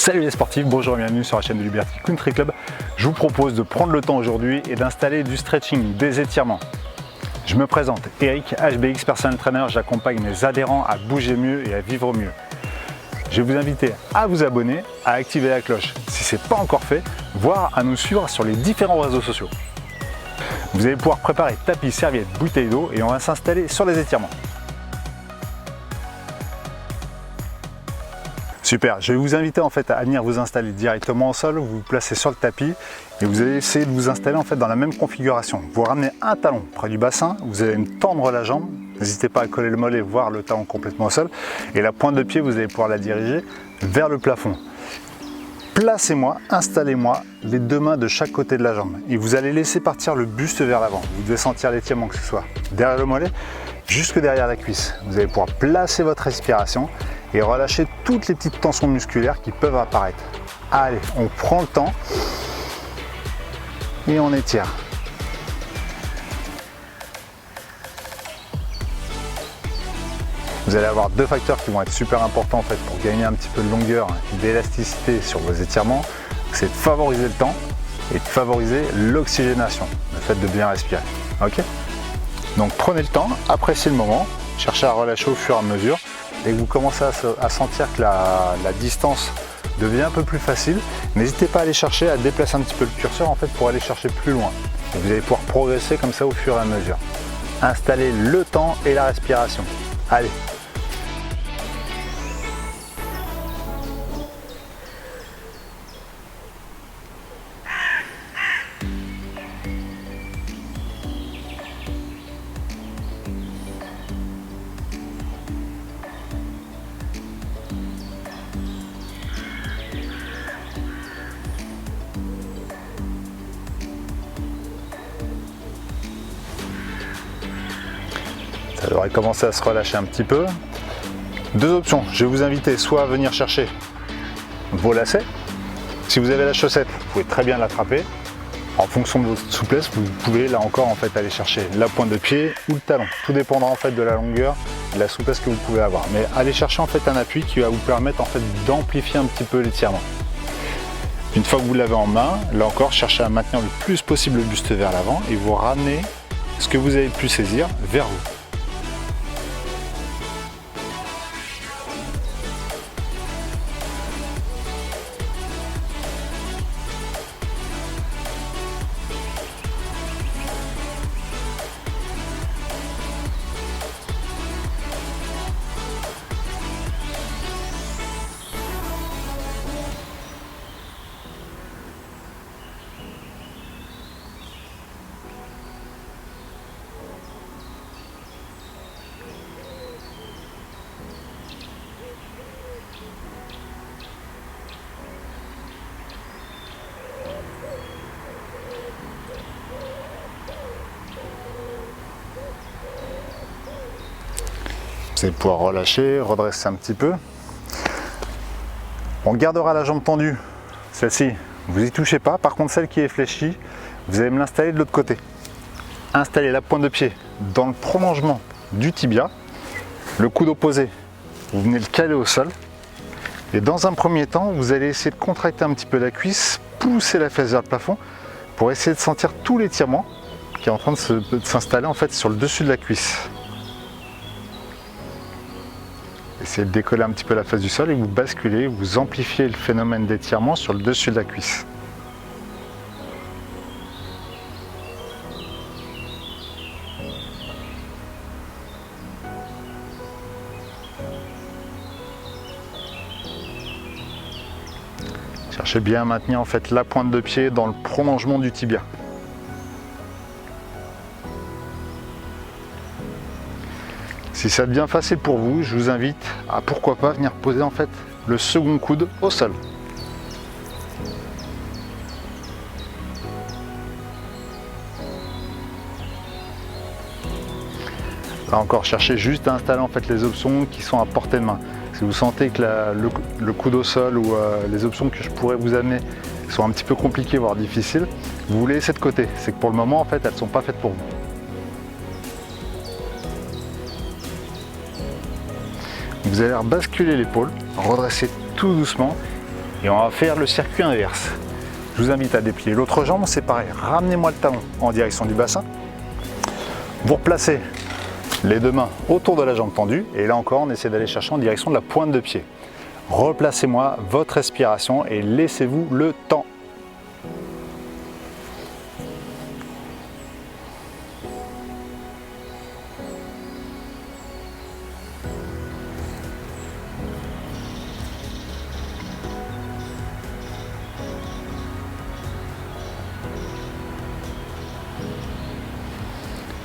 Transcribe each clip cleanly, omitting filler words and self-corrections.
Salut les sportifs, bonjour et bienvenue sur la chaîne de Liberty Country Club. Je vous propose de prendre le temps aujourd'hui et d'installer du stretching, des étirements. Je me présente, Eric, HBX Personal Trainer, j'accompagne mes adhérents à bouger mieux et à vivre mieux. Je vais vous inviter à vous abonner, à activer la cloche si ce n'est pas encore fait, voire à nous suivre sur les différents réseaux sociaux. Vous allez pouvoir préparer tapis, serviettes, bouteilles d'eau et on va s'installer sur les étirements. Super, je vais vous inviter en fait à venir vous installer directement au sol, vous vous placez sur le tapis et vous allez essayer de vous installer en fait dans la même configuration. Vous ramenez un talon près du bassin, vous allez me tendre la jambe, n'hésitez pas à coller le mollet, voir le talon complètement au sol et la pointe de pied vous allez pouvoir la diriger vers le plafond. Placez-moi, installez-moi les deux mains de chaque côté de la jambe et vous allez laisser partir le buste vers l'avant. Vous devez sentir l'étirement que ce soit derrière le mollet jusque derrière la cuisse. Vous allez pouvoir placer votre respiration et relâcher toutes les petites tensions musculaires qui peuvent apparaître. Allez, on prend le temps et on étire. Vous allez avoir deux facteurs qui vont être super importants en fait pour gagner un petit peu de longueur et d'élasticité sur vos étirements. C'est de favoriser le temps et de favoriser l'oxygénation, le fait de bien respirer. Ok ? Donc prenez le temps, appréciez le moment, cherchez à relâcher au fur et à mesure. Dès que vous commencez à sentir que la distance devient un peu plus facile, n'hésitez pas à aller chercher, à déplacer un petit peu le curseur en fait pour aller chercher plus loin. Et vous allez pouvoir progresser comme ça au fur et à mesure. Installez le temps et la respiration. Allez! Ça devrait commencer à se relâcher un petit peu. Deux options, je vais vous inviter soit à venir chercher vos lacets. Si vous avez la chaussette, vous pouvez très bien l'attraper. En fonction de votre souplesse, vous pouvez là encore en fait aller chercher la pointe de pied ou le talon. Tout dépendra en fait de la longueur, de la souplesse que vous pouvez avoir. Mais allez chercher en fait un appui qui va vous permettre en fait d'amplifier un petit peu l'étirement. Une fois que vous l'avez en main, là encore, cherchez à maintenir le plus possible le buste vers l'avant et vous ramenez ce que vous avez pu saisir vers vous. Vous allez pouvoir relâcher, redresser un petit peu. On gardera la jambe tendue, celle-ci, vous n'y touchez pas. Par contre, celle qui est fléchie, vous allez me l'installer de l'autre côté. Installez la pointe de pied dans le prolongement du tibia. Le coude opposé, vous venez le caler au sol. Et dans un premier temps, vous allez essayer de contracter un petit peu la cuisse, pousser la fesse vers le plafond pour essayer de sentir tout l'étirement qui est en train de s'installer en fait sur le dessus de la cuisse. Essayez de décoller un petit peu la face du sol et vous basculez, vous amplifiez le phénomène d'étirement sur le dessus de la cuisse. Cherchez bien à maintenir en fait la pointe de pied dans le prolongement du tibia. Si ça devient facile pour vous, je vous invite à pourquoi pas venir poser en fait le second coude au sol. Là encore, cherchez juste à installer en fait les options qui sont à portée de main. Si vous sentez que le coude au sol ou les options que je pourrais vous amener sont un petit peu compliquées, voire difficiles, vous les laissez de côté. C'est que pour le moment, en fait, elles ne sont pas faites pour vous. Vous allez basculer l'épaule, redresser tout doucement Et on va faire le circuit inverse. Je vous invite à déplier l'autre jambe, c'est pareil. Ramenez-moi le talon en direction du bassin. Vous replacez les deux mains autour de la jambe tendue. Et là encore, on essaie d'aller chercher en direction de la pointe de pied. Replacez-moi votre respiration et laissez-vous le temps.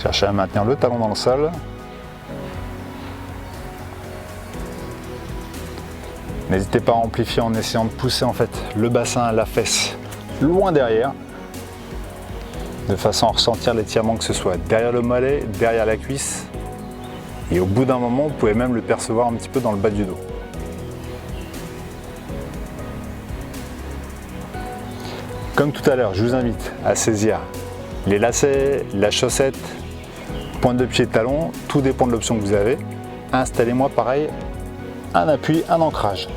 Cherchez à maintenir le talon dans le sol. N'hésitez pas à amplifier en essayant de pousser en fait le bassin, la fesse loin derrière, de façon à ressentir l'étirement, que ce soit derrière le mollet, derrière la cuisse. Et au bout d'un moment, vous pouvez même le percevoir un petit peu dans le bas du dos. Comme tout à l'heure, je vous invite à saisir les lacets, la chaussette, pointe de pied, talon, tout dépend de l'option que vous avez. Installez-moi pareil, un appui, un ancrage.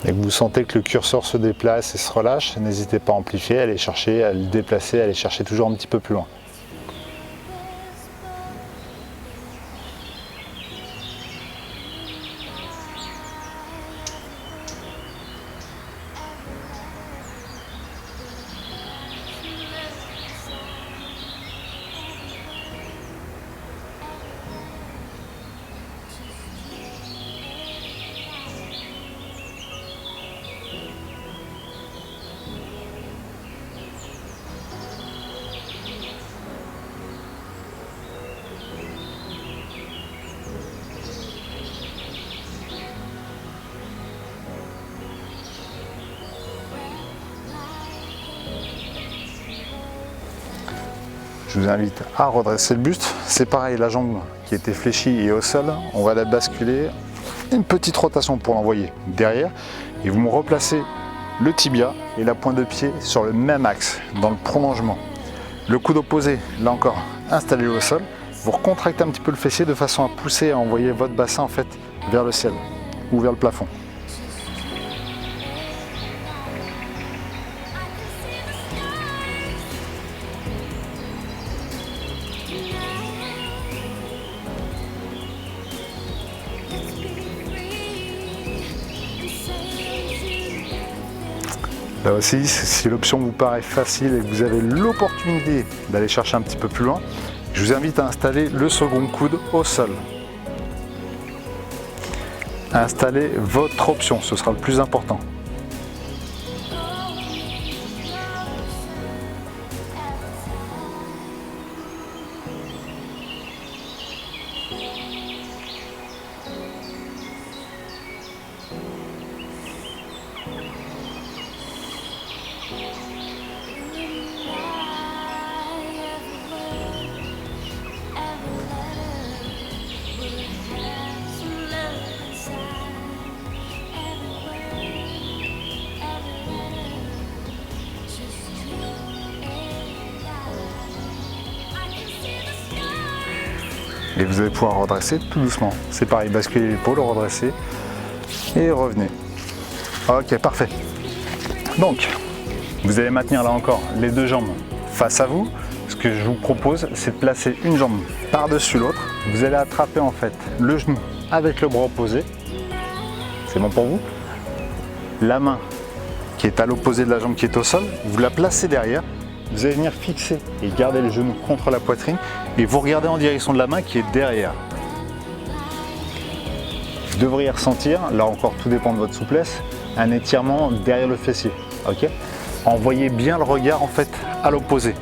Et que vous sentez que le curseur se déplace et se relâche, n'hésitez pas à amplifier, à aller chercher, à le déplacer, à aller chercher toujours un petit peu plus loin. Je vous invite à redresser le buste. C'est pareil, la jambe qui était fléchie et au sol, on va la basculer. Une petite rotation pour l'envoyer derrière. Et vous me replacez le tibia et la pointe de pied sur le même axe, dans le prolongement. Le coude opposé, là encore, installé au sol. Vous recontractez un petit peu le fessier de façon à pousser, à envoyer votre bassin en fait vers le ciel ou vers le plafond. Là aussi, si l'option vous paraît facile et que vous avez l'opportunité d'aller chercher un petit peu plus loin, je vous invite à installer le second coude au sol. Installez votre option, ce sera le plus important. Et vous allez pouvoir redresser tout doucement. C'est pareil, basculer l'épaule, redresser et revenez. Ok, parfait. Donc, vous allez maintenir là encore les deux jambes face à vous. Ce que je vous propose, c'est de placer une jambe par-dessus l'autre. Vous allez attraper en fait le genou avec le bras opposé. C'est bon pour vous? La main qui est à l'opposé de la jambe qui est au sol, vous la placez derrière. Vous allez venir fixer et garder les genoux contre la poitrine et vous regardez en direction de la main qui est derrière. Vous devriez ressentir, là encore tout dépend de votre souplesse, un étirement derrière le fessier. Ok, envoyez bien le regard en fait à l'opposé.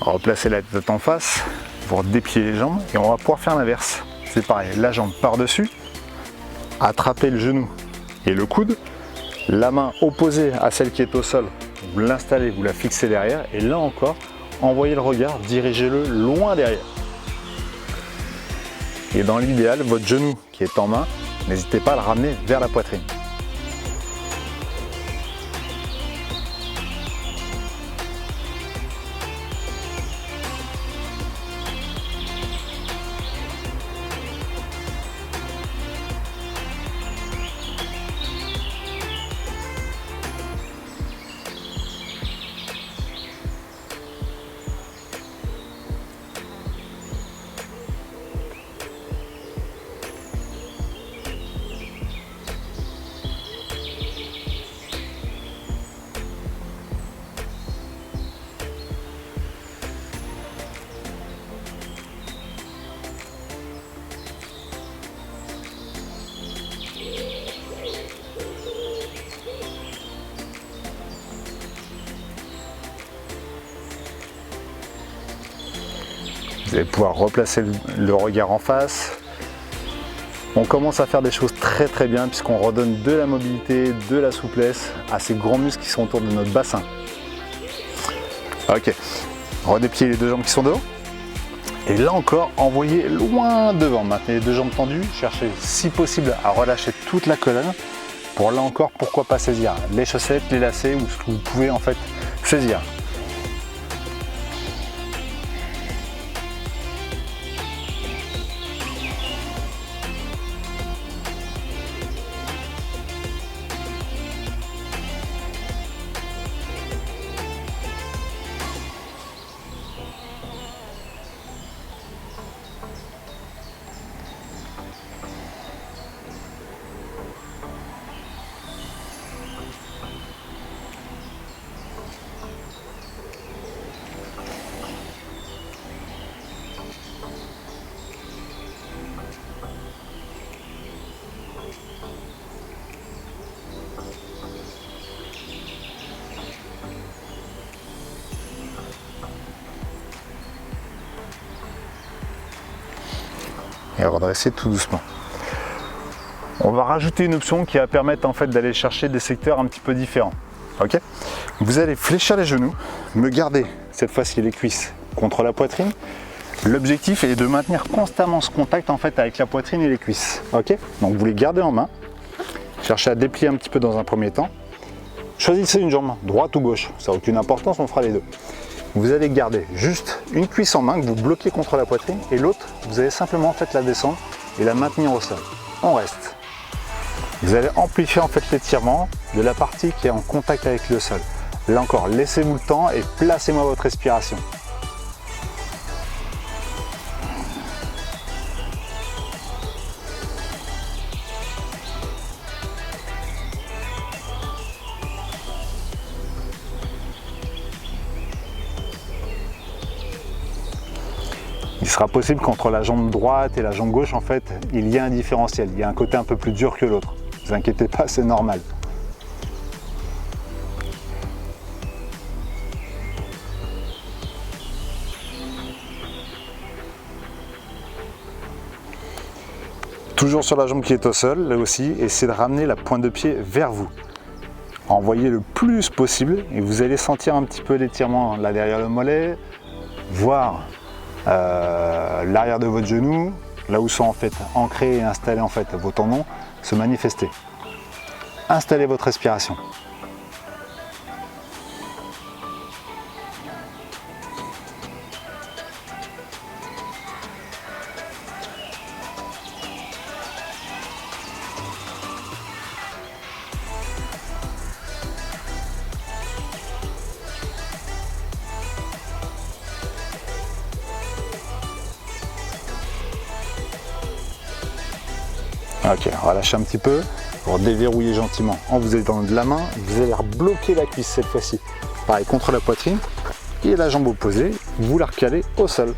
Replacez la tête en face pour déplier les jambes et on va pouvoir faire l'inverse. C'est pareil, la jambe par-dessus, attrapez le genou et le coude, la main opposée à celle qui est au sol, vous l'installez, vous la fixez derrière et là encore, envoyez le regard, dirigez-le loin derrière. Et dans l'idéal, votre genou qui est en main, n'hésitez pas à le ramener vers la poitrine. Vous allez pouvoir replacer le regard en face. On commence à faire des choses très bien puisqu'on redonne de la mobilité, de la souplesse à ces grands muscles qui sont autour de notre bassin. Ok, redépliez les deux jambes qui sont devant. Et là encore, envoyez loin devant. Maintenez les deux jambes tendues. Cherchez si possible à relâcher toute la colonne. Pour là encore, pourquoi pas saisir les chaussettes, les lacets ou ce que vous pouvez en fait saisir. Et redresser tout doucement. On va rajouter une option qui va permettre en fait d'aller chercher des secteurs un petit peu différents. Ok, vous allez fléchir les genoux, me garder cette fois-ci les cuisses contre la poitrine. L'objectif est de maintenir constamment ce contact en fait avec la poitrine et les cuisses. Ok, donc vous les gardez en main. Cherchez à déplier un petit peu dans un premier temps. Choisissez une jambe, droite ou gauche, ça n'a aucune importance, on fera les deux. Vous allez garder juste une cuisse en main que vous bloquez contre la poitrine et l'autre, vous allez simplement en fait la descendre et la maintenir au sol. On reste. Vous allez amplifier en fait l'étirement de la partie qui est en contact avec le sol. Là encore, laissez-vous le temps et placez-moi votre respiration. Il sera possible qu'entre la jambe droite et la jambe gauche, en fait, il y a un différentiel. Il y a un côté un peu plus dur que l'autre. Ne vous inquiétez pas, c'est normal. Toujours sur la jambe qui est au sol, là aussi, essayez de ramener la pointe de pied vers vous. Envoyez le plus possible et vous allez sentir un petit peu l'étirement là derrière le mollet, voire l'arrière de votre genou, là où sont en fait ancrés et installés en fait vos tendons, se manifester. Installez votre respiration. Ok, relâchez un petit peu pour déverrouiller gentiment. En vous aidant de la main, vous allez rebloquer la cuisse cette fois-ci. Pareil, contre la poitrine et la jambe opposée, vous la recalez au sol.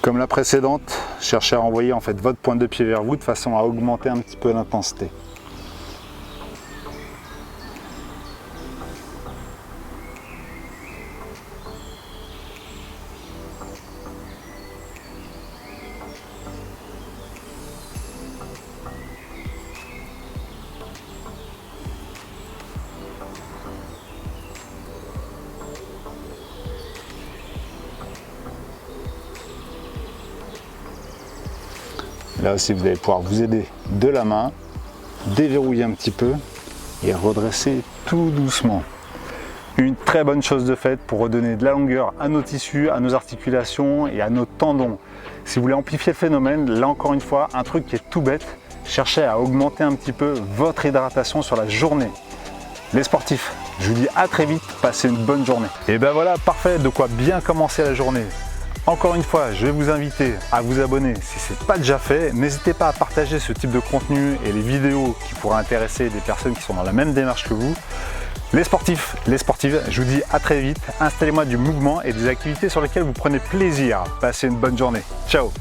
Comme la précédente, cherchez à renvoyer en fait votre pointe de pied vers vous de façon à augmenter un petit peu l'intensité. Là aussi, vous allez pouvoir vous aider de la main, déverrouiller un petit peu et redresser tout doucement. Une très bonne chose de faite pour redonner de la longueur à nos tissus, à nos articulations et à nos tendons. Si vous voulez amplifier le phénomène, là encore une fois, un truc qui est tout bête, cherchez à augmenter un petit peu votre hydratation sur la journée. Les sportifs, je vous dis à très vite, passez une bonne journée. Et ben voilà, parfait, de quoi bien commencer la journée. Encore une fois, je vais vous inviter à vous abonner si ce n'est pas déjà fait. N'hésitez pas à partager ce type de contenu et les vidéos qui pourraient intéresser des personnes qui sont dans la même démarche que vous. Les sportifs, les sportives, je vous dis à très vite. Installez-moi du mouvement et des activités sur lesquelles vous prenez plaisir. Passez une bonne journée. Ciao!